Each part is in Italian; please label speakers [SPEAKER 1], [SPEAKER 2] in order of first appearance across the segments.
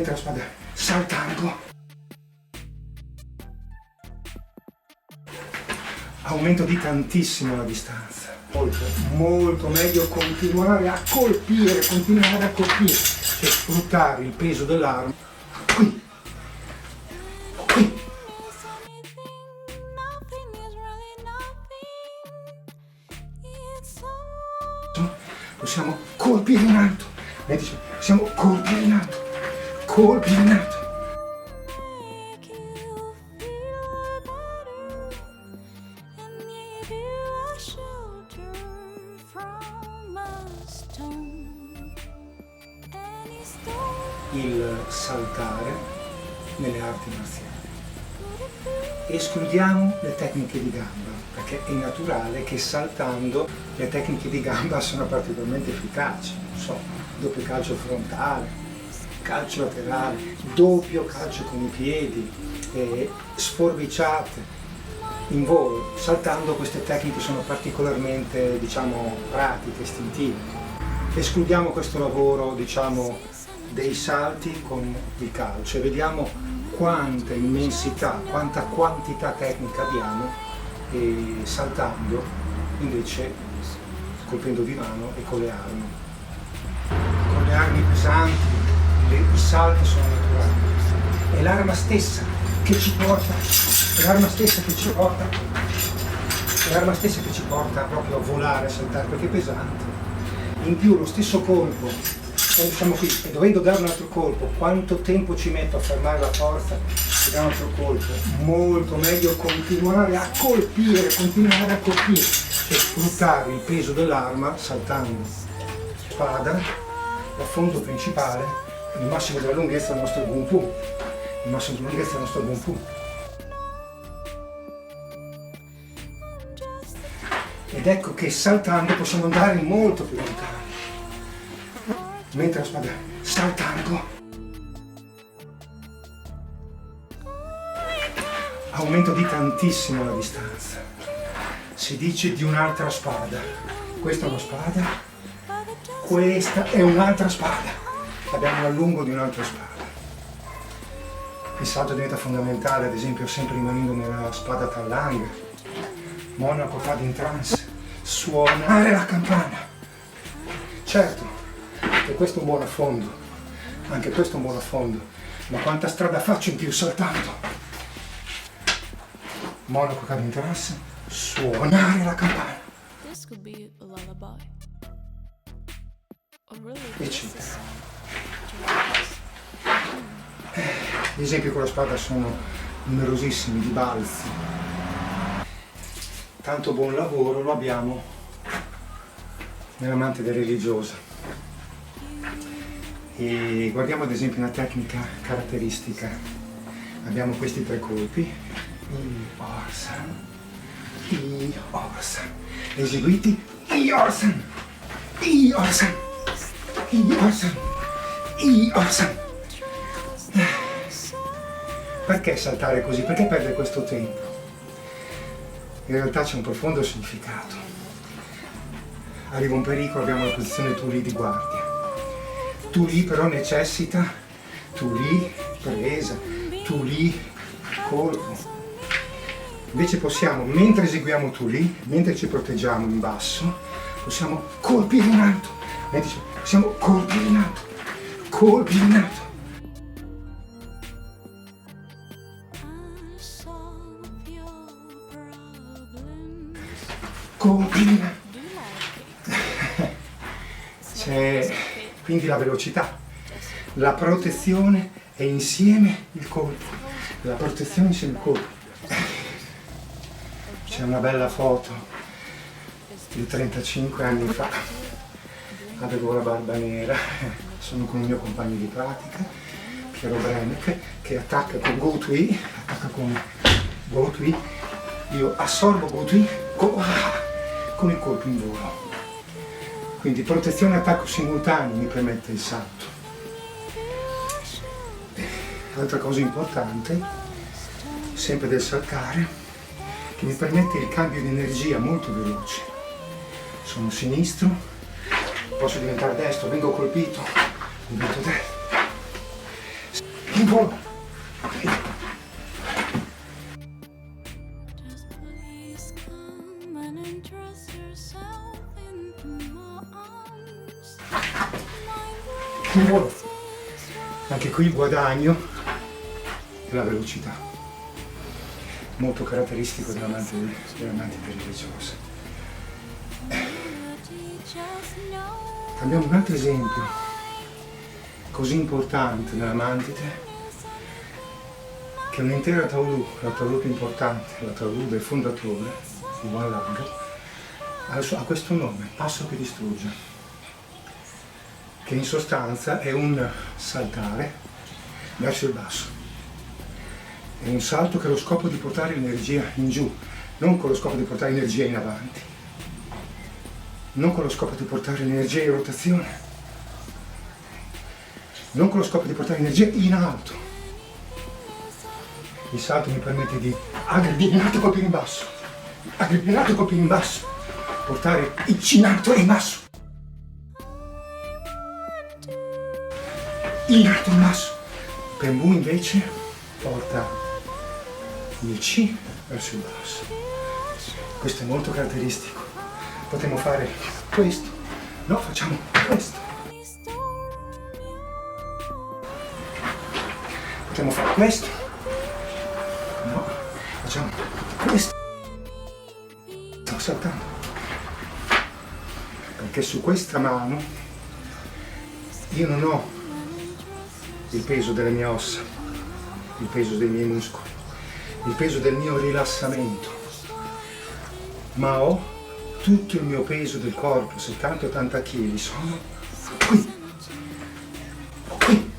[SPEAKER 1] La spada saltando aumento di tantissimo la distanza, molto meglio continuare a colpire, cioè sfruttare il peso dell'arma qui. Possiamo colpire in alto, possiamo colpire in alto, colpire in alto. Il saltare nelle arti marziali. Escludiamo le tecniche di gamba, perché è naturale che saltando le tecniche di gamba sono particolarmente efficaci. Non so, doppio calcio frontale, calcio laterale, doppio calcio con i piedi, sforbiciate in volo. Saltando queste tecniche sono particolarmente, pratiche, istintive. Escludiamo questo lavoro, dei salti con il calcio e vediamo quanta immensità, quanta quantità tecnica abbiamo e saltando invece colpendo di mano e con le armi. Con le armi pesanti i salti sono naturali. È l'arma stessa che ci porta, proprio a volare, a saltare, perché è pesante. In più lo stesso colpo, quando siamo qui e dovendo dare un altro colpo, quanto tempo ci metto a fermare la forza e dare un altro colpo? Molto meglio continuare a colpire, cioè sfruttare il peso dell'arma saltando. Spada, l'affondo principale, il massimo della lunghezza del nostro gunfu, Ed ecco che saltando possiamo andare molto più lontano. Mentre la spada saltando aumento di tantissimo la distanza. Si dice di un'altra spada. Questa è una spada, questa è un'altra spada. Abbiamo l'allungo di un'altra spada. Il salto diventa fondamentale, ad esempio sempre rimanendo nella spada Tallang, Monaco Cade in Trance, suonare la campana. Certo, anche questo è un buon affondo, ma quanta strada faccio in più saltando? Monaco Cade in Trance, suonare la campana, eccetera. Gli esempi con la spada sono numerosissimi, di balzi. Tanto buon lavoro lo abbiamo nell'amante religiosa. E guardiamo ad esempio una tecnica caratteristica. Abbiamo questi tre colpi, eseguiti, Perché saltare così? Perché perdere questo tempo? In realtà c'è un profondo significato. Arriva un pericolo, abbiamo la posizione Tuli di guardia. Tuli però necessita, Tuli presa, Tuli colpo. Invece possiamo, mentre eseguiamo Tuli, mentre ci proteggiamo in basso, possiamo colpire in alto. Possiamo colpire in alto. Colpire. C'è quindi la velocità, la protezione e insieme il colpo. C'è una bella foto di 35 anni fa, avevo la barba nera, sono con il mio compagno di pratica, Piero Brenneck, che attacca con Go Tui, io assorbo Go Tui con il colpo in volo. Quindi protezione e attacco simultaneo mi permette il salto. Altra cosa importante, sempre del saltare, che mi permette il cambio di energia molto veloce. Sono sinistro, posso diventare destro, vengo colpito, divento destro. volo. In volo. Anche qui il guadagno della velocità, molto caratteristico dell'amante religiosa. Abbiamo un altro esempio così importante nella Mantide, che un'intera Taolu, la Taolu più importante, la Taolu del fondatore, di One Lang, ha questo nome, passo che distrugge, che in sostanza è un saltare verso il basso. È un salto che ha lo scopo di portare l'energia in giù, non con lo scopo di portare l'energia in avanti, non con lo scopo di portare l'energia in rotazione, non con lo scopo di portare l'energia in alto. Il salto mi permette di aggredire in alto e colpire in basso, aggredire in alto e colpire in basso, portare il C in alto e in basso, in alto e in basso. Per Mu invece porta il C verso il basso. Questo è molto caratteristico. Potremmo fare questo, no, facciamo questo. Potremmo fare questo, no, facciamo questo. Sto saltando, perché su questa mano io non ho il peso delle mie ossa, il peso dei miei muscoli, il peso del mio rilassamento, ma ho tutto il mio peso del corpo, 70-80 kg, sono qui, qui.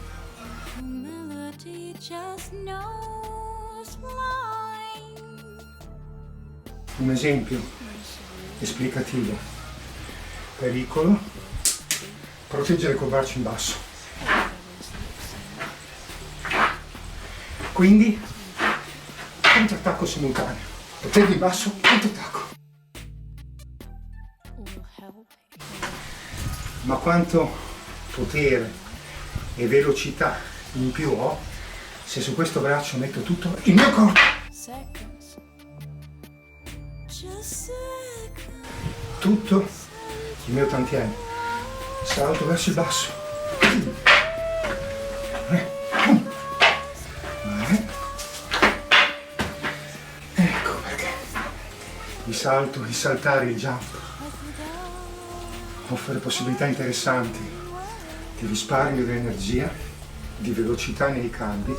[SPEAKER 1] Un esempio esplicativo. Pericolo, proteggere col braccio in basso. Quindi, contrattacco simultaneo. Proteggo in basso, contrattacco. Ma quanto potere e velocità in più ho se su questo braccio metto tutto il mio corpo. Tutto il mio tantieme. Salto verso il basso. Ecco perché il saltare, il jump offre possibilità interessanti di risparmio di energia, di velocità nei cambi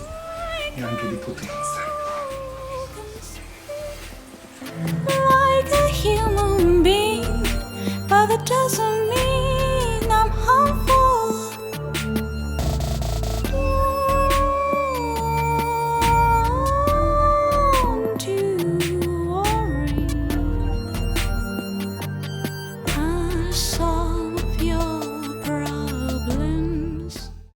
[SPEAKER 1] e anche di potenza.
[SPEAKER 2] Like a human being, but it doesn't